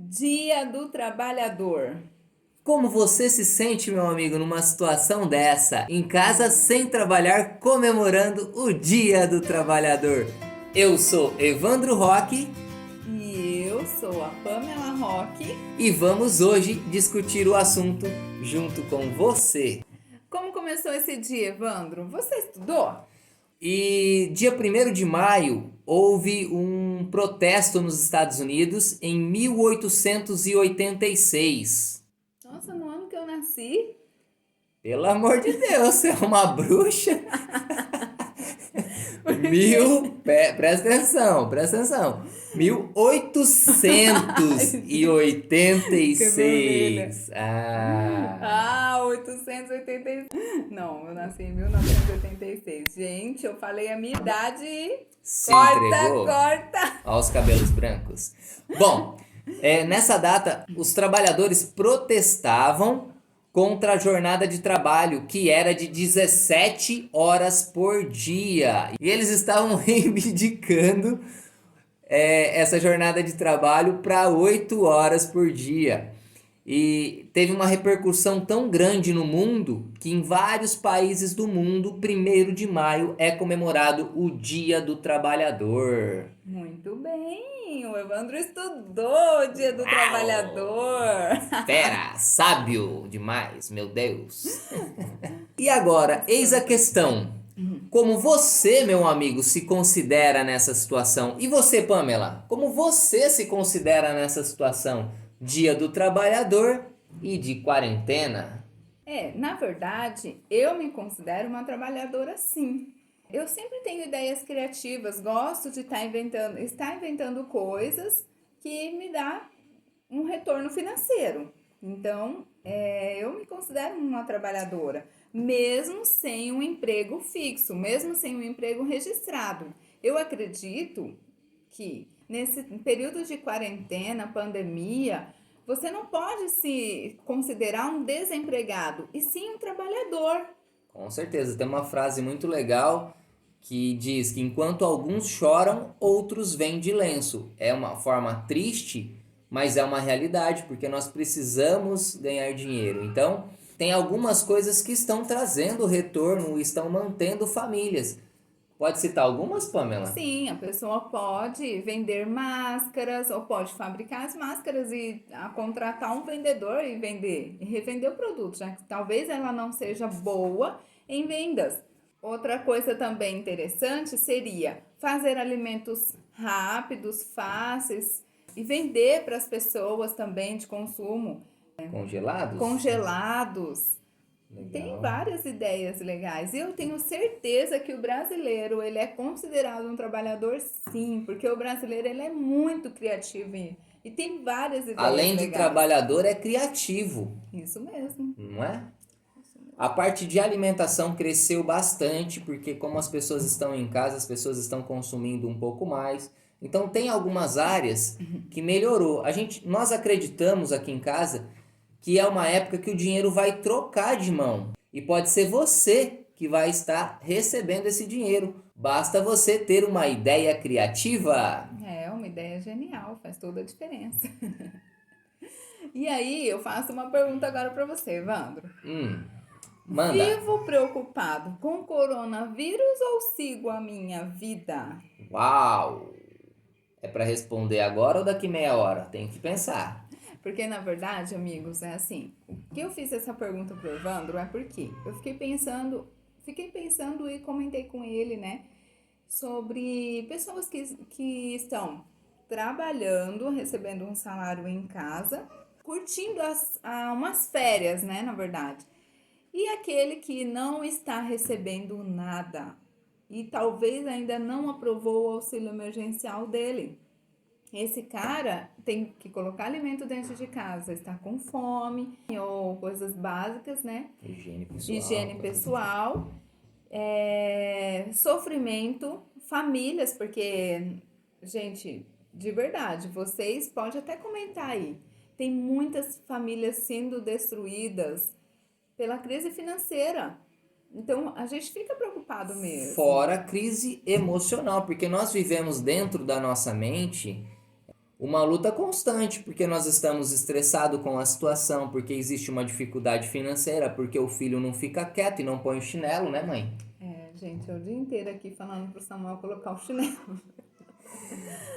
Dia do Trabalhador. Como você se sente, meu amigo, numa situação dessa? Em casa sem trabalhar, comemorando o Dia do Trabalhador. Eu sou Evandro Roque E eu sou a Pamela Roque. e vamos hoje discutir o assunto junto com você. Como começou esse dia, Evandro? Você estudou? E dia 1º de maio houve um protesto nos Estados Unidos em 1886. Nossa, no ano que eu nasci. Pelo amor de Deus, você é uma bruxa? Por quê? Presta atenção, presta atenção. Mil oitocentos e oitenta e Fiquei vermelha. seis. Ah, 886. Não, eu nasci em 1986. Gente, eu falei a minha idade. se Corta, entregou corta. aos cabelos brancos. Bom, nessa data, os trabalhadores protestavam contra a jornada de trabalho, que era de 17 horas por dia. E eles estavam reivindicando essa jornada de trabalho para 8 horas por dia. E teve uma repercussão tão grande no mundo que em vários países do mundo, 1º de maio é comemorado o Dia do Trabalhador. Muito bem, o Evandro estudou o Dia do Trabalhador. Fera, sábio demais, meu Deus. E agora, eis a questão. Como você, meu amigo, se considera nessa situação? E você, Pamela? Como você se considera nessa situação? Dia do Trabalhador e de quarentena? Na verdade, eu me considero uma trabalhadora sim. Eu sempre tenho ideias criativas, gosto de estar inventando coisas que me dá um retorno financeiro. Então, eu me considero uma trabalhadora, mesmo sem um emprego fixo, mesmo sem um emprego registrado. Eu acredito que nesse período de quarentena, pandemia, você não pode se considerar um desempregado, e sim um trabalhador. Com certeza, tem uma frase muito legal que diz que enquanto alguns choram, outros vêm de lenço. É uma forma triste, mas é uma realidade, porque nós precisamos ganhar dinheiro. Então, tem algumas coisas que estão trazendo retorno, estão mantendo famílias. Pode citar algumas, Pamela? Sim, a pessoa pode vender máscaras ou pode fabricar as máscaras e contratar um vendedor e vender e revender o produto, já que talvez ela não seja boa em vendas. Outra coisa também interessante seria fazer alimentos rápidos, fáceis e vender para as pessoas também de consumo, Congelados? congelados. Tem Legal. várias ideias legais. Eu tenho certeza que o brasileiro, ele é considerado um trabalhador sim, porque o brasileiro ele é muito criativo e tem várias ideias Além de legais. trabalhador, é criativo, Isso mesmo. não é? A parte de alimentação cresceu bastante, porque como as pessoas estão em casa, as pessoas estão consumindo um pouco mais. Então tem algumas áreas que melhorou. Nós acreditamos aqui em casa que é uma época que o dinheiro vai trocar de mão. E pode ser você que vai estar recebendo esse dinheiro. Basta você ter uma ideia criativa. É uma ideia genial, faz toda a diferença. E aí, eu faço uma pergunta agora para você, Evandro. Manda. Vivo preocupado com o coronavírus ou sigo a minha vida? Uau! É para responder agora ou daqui meia hora? Tem que pensar. Porque, na verdade, amigos, é assim. O que eu fiz essa pergunta pro Evandro é porque eu fiquei pensando e comentei com ele, né? Sobre pessoas que estão trabalhando, recebendo um salário em casa, curtindo umas férias, né? Na verdade. E aquele que não está recebendo nada e talvez ainda não aprovou o auxílio emergencial dele. Esse cara tem que colocar alimento dentro de casa, está com fome ou coisas básicas, né? Higiene pessoal. Higiene pessoal, sofrimento, famílias, porque, gente, de verdade, vocês podem até comentar aí. Tem muitas famílias sendo destruídas pela crise financeira. Então, a gente fica preocupado mesmo. Fora a crise emocional, porque nós vivemos dentro da nossa mente uma luta constante, porque nós estamos estressados com a situação, porque existe uma dificuldade financeira, porque o filho não fica quieto e não põe o chinelo, né, mãe? É, gente, é o dia inteiro aqui falando pro Samuel colocar o chinelo.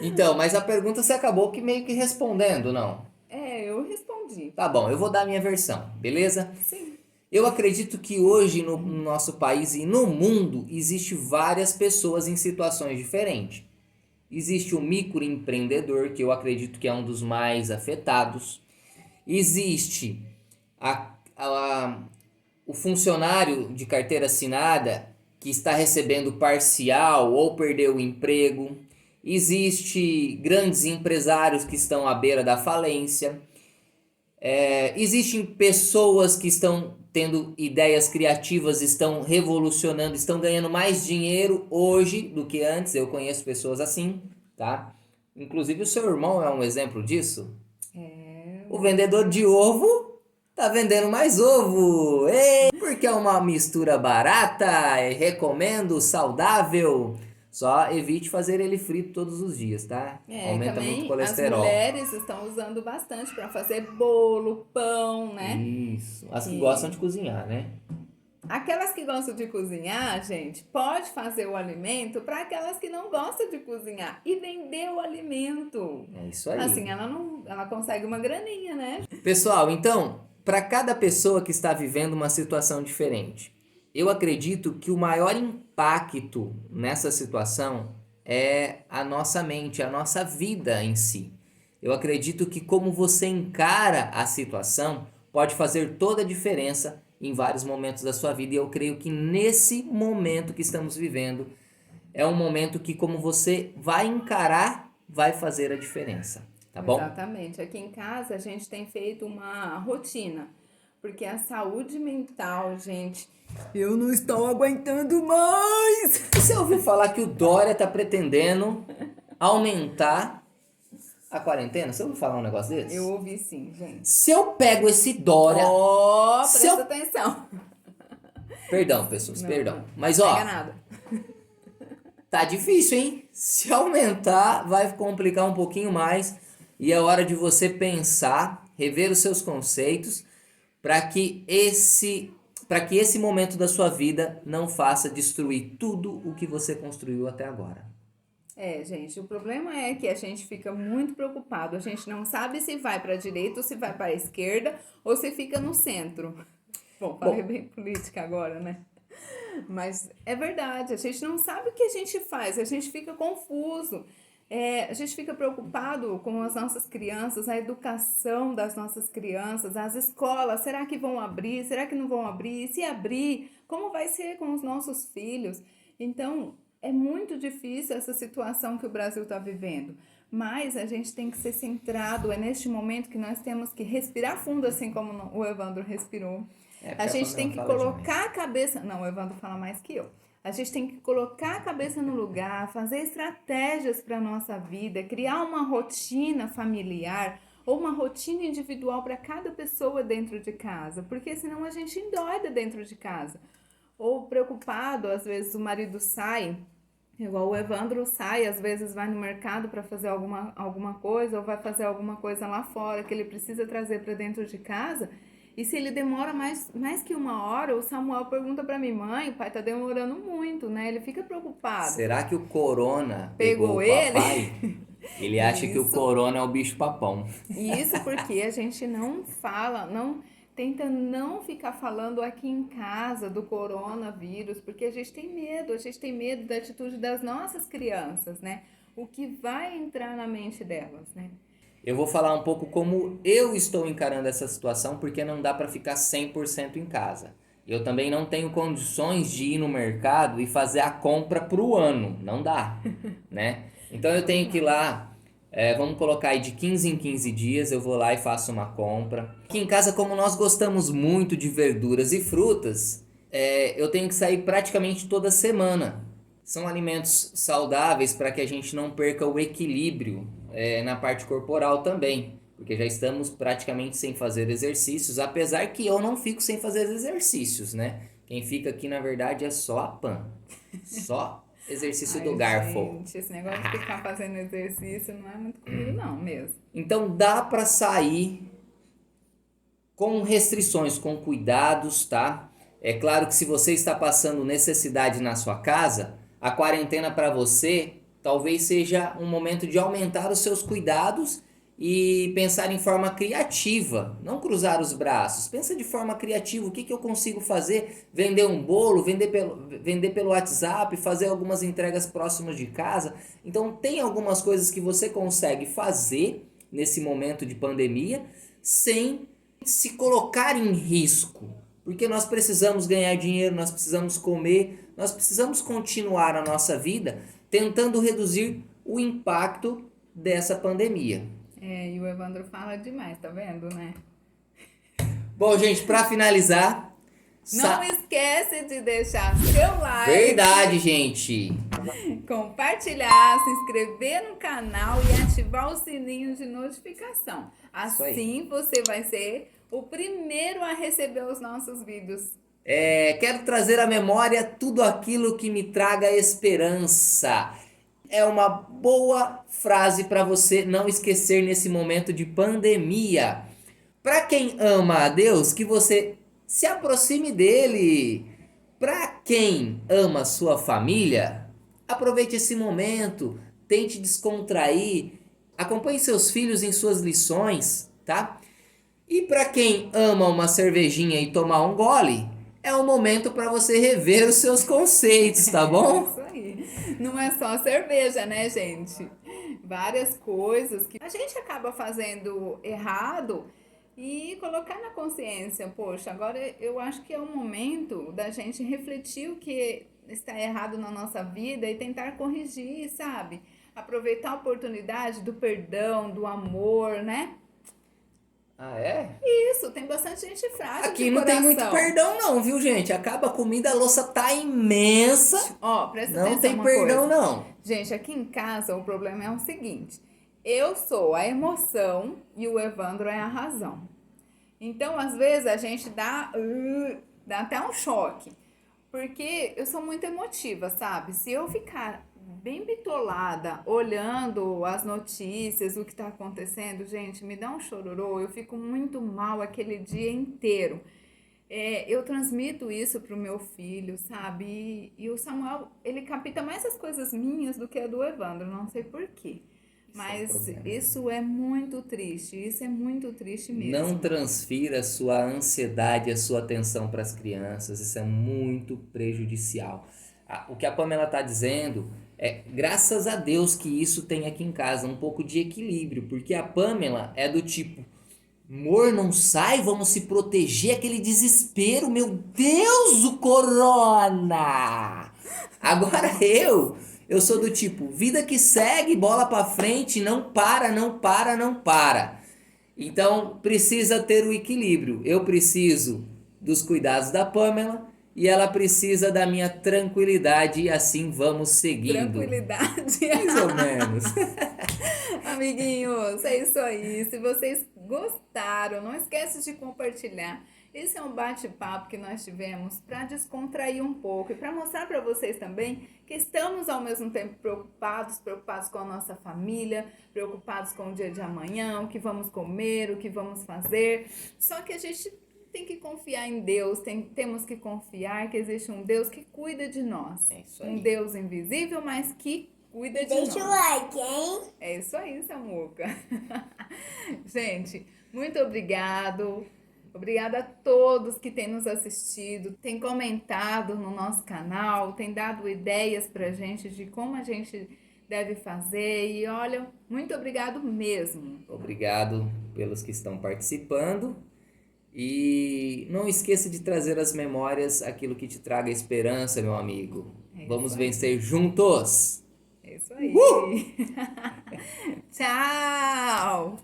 Então, mas a pergunta você acabou que meio que respondendo, não? É, eu respondi. Tá bom, eu vou dar a minha versão, beleza? Sim. Eu acredito que hoje no nosso país e no mundo existe várias pessoas em situações diferentes. Existe o microempreendedor, que eu acredito que é um dos mais afetados. Existe a, a- o funcionário de carteira assinada que está recebendo parcial ou perdeu o emprego. Existe grandes empresários que estão à beira da falência. Existem pessoas que estão tendo ideias criativas, estão revolucionando, estão ganhando mais dinheiro hoje do que antes. Eu conheço pessoas assim, tá? Inclusive o seu irmão é um exemplo disso. É, O vendedor de ovo tá vendendo mais ovo. Ei, porque é uma mistura barata, recomendo, saudável. Só evite fazer ele frito todos os dias, tá? Aumenta muito o também as colesterol. mulheres estão usando bastante para fazer bolo, pão, né? Isso. As que E gostam de cozinhar, né? aquelas que gostam de cozinhar, gente, pode fazer o alimento para aquelas que não gostam de cozinhar e vender o alimento. É isso aí. Assim, ela consegue uma graninha, né? Pessoal, então, para cada pessoa que está vivendo uma situação diferente, eu acredito que o maior impacto nessa situação é a nossa mente, a nossa vida em si. Eu acredito que como você encara a situação pode fazer toda a diferença em vários momentos da sua vida. E eu creio que nesse momento que estamos vivendo é um momento que como você vai encarar vai fazer a diferença, tá bom? Exatamente. Aqui em casa a gente tem feito uma rotina, porque a saúde mental, gente, eu não estou aguentando mais. Você ouviu falar que o Dória tá pretendendo aumentar a quarentena? Você ouviu falar um negócio desse? Eu ouvi sim, gente. Se eu pego esse Dória... Ó, se presta eu- atenção. Perdão, pessoas, Não, perdão. não. Mas, Pega ó, nada. tá difícil, hein? Se aumentar, vai complicar um pouquinho mais. E é hora de você pensar, rever os seus conceitos, para que esse momento da sua vida não faça destruir tudo o que você construiu até agora. É, gente, o problema é que a gente fica muito preocupado. A gente não sabe se vai para a direita ou se vai para a esquerda ou se fica no centro. Bom, falei bem política agora, né? Mas é verdade, a gente não sabe o que a gente faz, a gente fica confuso. A gente fica preocupado com as nossas crianças, a educação das nossas crianças, as escolas, será que vão abrir? Será que não vão abrir? E se abrir, como vai ser com os nossos filhos? Então, é muito difícil essa situação que o Brasil está vivendo. Mas a gente tem que ser centrado, é neste momento que nós temos que respirar fundo, assim como o Evandro respirou. Porque A gente a tem Pamela que fala demais. colocar a cabeça. Não, o Evandro fala mais que eu. A gente tem que colocar a cabeça no lugar, fazer estratégias para a nossa vida, criar uma rotina familiar ou uma rotina individual para cada pessoa dentro de casa, porque senão a gente endoida dentro de casa. Ou preocupado, às vezes o marido sai, igual o Evandro sai, às vezes vai no mercado para fazer alguma coisa ou vai fazer alguma coisa lá fora que ele precisa trazer para dentro de casa. E se ele demora mais que uma hora, o Samuel pergunta para mim, mãe, o pai tá demorando muito, né? Ele fica preocupado. Será que o Corona Pegou pegou o ele? papai? Ele acha que o Isso. Corona é o bicho papão. Isso porque a gente não fala, tenta não ficar falando aqui em casa do coronavírus, porque a gente tem medo da atitude das nossas crianças, né? O que vai entrar na mente delas, né? Eu vou falar um pouco como eu estou encarando essa situação, porque não dá para ficar 100% em casa. Eu também não tenho condições de ir no mercado e fazer a compra para o ano. Não dá, né? Então eu tenho que ir lá, vamos colocar aí de 15 em 15 dias, eu vou lá e faço uma compra. Aqui em casa, como nós gostamos muito de verduras e frutas, eu tenho que sair praticamente toda semana. São alimentos saudáveis para que a gente não perca o equilíbrio na parte corporal também, porque já estamos praticamente sem fazer exercícios, apesar que eu não fico sem fazer exercícios, né? Quem fica aqui na verdade é só a Pan, só exercício Ai, do garfo. gente, esse negócio de ficar fazendo exercício não é muito comigo não, mesmo. Então dá para sair com restrições, com cuidados, tá? É claro que se você está passando necessidade na sua casa, a quarentena para você talvez seja um momento de aumentar os seus cuidados e pensar em forma criativa, não cruzar os braços. Pensa de forma criativa, o que que eu consigo fazer? Vender um bolo, vender pelo WhatsApp, fazer algumas entregas próximas de casa. Então tem algumas coisas que você consegue fazer nesse momento de pandemia sem se colocar em risco, porque nós precisamos ganhar dinheiro, nós precisamos comer, nós precisamos continuar a nossa vida tentando reduzir o impacto dessa pandemia. E o Evandro fala demais, tá vendo, né? Bom, gente, para finalizar, Não esquece de deixar seu like. Verdade, gente. Compartilhar, se inscrever no canal e ativar o sininho de notificação. Assim você vai ser o primeiro a receber os nossos vídeos. Quero trazer à memória tudo aquilo que me traga esperança. É uma boa frase para você não esquecer nesse momento de pandemia. Para quem ama a Deus, que você se aproxime dele. Para quem ama sua família, aproveite esse momento, tente descontrair, acompanhe seus filhos em suas lições, tá? E para quem ama uma cervejinha e tomar um gole, é um momento para você rever os seus conceitos, tá bom? Isso aí. Não é só cerveja, né, gente? Várias coisas que a gente acaba fazendo errado e colocar na consciência. Poxa, agora eu acho que é o momento da gente refletir o que está errado na nossa vida e tentar corrigir, sabe? Aproveitar a oportunidade do perdão, do amor, né? Ah, é? Isso, tem bastante gente frágil Aqui de não tem muito coração. perdão não, viu, gente? Acaba a comida, a louça tá imensa. Ó, presta Não atenção tem uma perdão coisa. não. Gente, aqui em casa o problema é o seguinte. Eu sou a emoção e o Evandro é a razão. Então, às vezes, a gente dá até um choque. Porque eu sou muito emotiva, sabe? Se eu ficar bem bitolada, olhando as notícias, o que tá acontecendo, gente, me dá um chororô, eu fico muito mal aquele dia inteiro. Eu transmito isso pro meu filho, sabe? E o Samuel, ele capta mais as coisas minhas do que a do Evandro, não sei por quê. Mas isso é muito triste, isso é muito triste mesmo. Não transfira a sua ansiedade, a sua atenção para as crianças, isso é muito prejudicial. O que a Pamela está dizendo é, graças a Deus que isso tem aqui em casa, um pouco de equilíbrio, porque a Pamela é do tipo, amor, não sai, vamos se proteger, aquele desespero, meu Deus, o corona! Agora eu sou do tipo, vida que segue, bola pra frente, não para, não para, não para. Então precisa ter o equilíbrio. Eu preciso dos cuidados da Pamela e ela precisa da minha tranquilidade e assim vamos seguindo. Tranquilidade. Mais ou menos. Amiguinhos, é isso aí. Se vocês gostaram, não esquece de compartilhar. Esse é um bate-papo que nós tivemos para descontrair um pouco e para mostrar para vocês também que estamos ao mesmo tempo preocupados com a nossa família, preocupados com o dia de amanhã, o que vamos comer, o que vamos fazer. Só que a gente tem que confiar em Deus, temos que confiar que existe um Deus que cuida de nós. É isso aí. Um Deus invisível, mas que cuida de nós. Deixa o like, hein? É isso aí, Samuca. Gente, muito obrigado. Obrigada a todos que têm nos assistido, têm comentado no nosso canal, têm dado ideias pra gente de como a gente deve fazer. E olha, muito obrigado mesmo. Obrigado pelos que estão participando. E não esqueça de trazer às memórias aquilo que te traga esperança, meu amigo. Vamos vencer juntos! É isso aí. Tchau!